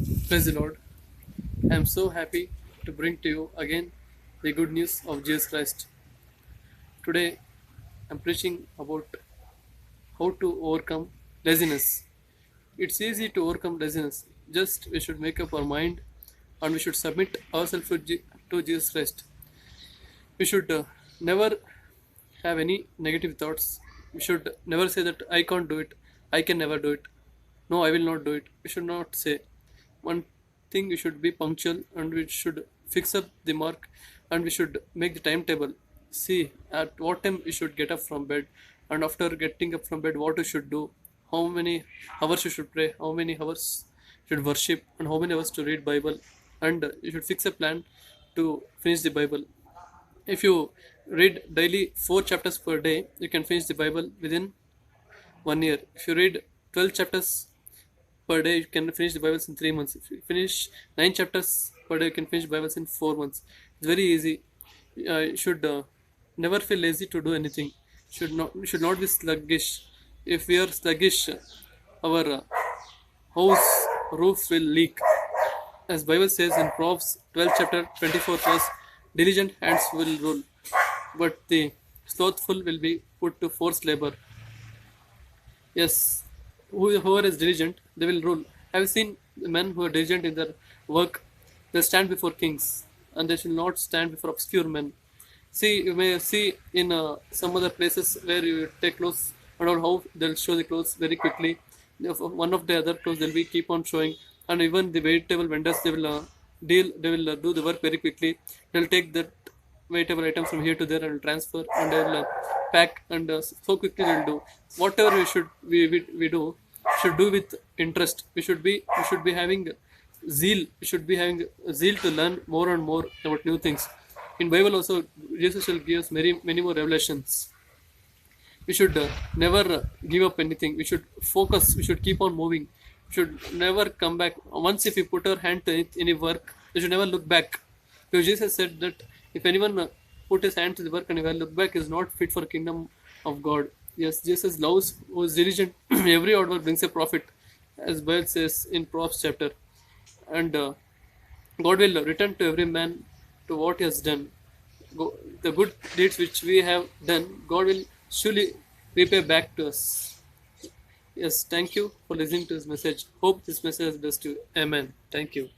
Praise the Lord. I am so happy to bring to you again the good news of Jesus Christ. Today I am preaching about how to overcome laziness. It's easy to overcome laziness. Just we should make up our mind and we should submit ourselves to Jesus Christ. We should never have any negative thoughts. We should never say that I can't do it, I can never do it. No, I will not do it. We should not say. One thing, we should be punctual and we should fix up the mark and we should make the timetable. See at what time we should get up from bed, and after getting up from bed, what you should do, how many hours you should pray, how many hours you should worship, and how many hours to read Bible. And you should fix a plan to finish the Bible. If you read daily 4 chapters per day, you can finish the Bible within 1 year. If you read 12 chapters per day, you can finish the Bibles in 3 months. If you finish 9 chapters per day, you can finish Bibles in 4 months. It's very easy. You should never feel lazy to do anything. Should not be sluggish. If we are sluggish, our house roof will leak. As Bible says in Proverbs 12 chapter 24 verse, diligent hands will rule, but the slothful will be put to forced labor. Yes, whoever is diligent, they will rule. I've seen men who are diligent in their work, they stand before kings, and they shall not stand before obscure men. See, you may see in some other places where you take clothes, and how they'll show the clothes very quickly. One of the other clothes they'll be keep on showing, and even the vegetable vendors they will they will do the work very quickly. They'll take that vegetable items from here to there and transfer, and they'll pack, and so quickly they'll do whatever we do should do with interest. We should be having zeal. We should be having zeal to learn more and more about new things. In Bible also, Jesus will give us many more revelations. We should never give up anything. We should focus. We should keep on moving. We should never come back. Once if we put our hand to any work, we should never look back. Because Jesus said that if anyone put his hand to the work and if I look back, is not fit for kingdom of God. Yes, Jesus loves who is diligent. Every hard work brings a profit, as Bible says in Proverbs chapter. And God will return to every man to what he has done. The good deeds which we have done, God will surely repay back to us. Yes, thank you for listening to this message. Hope this message has blessed you. Amen. Thank you.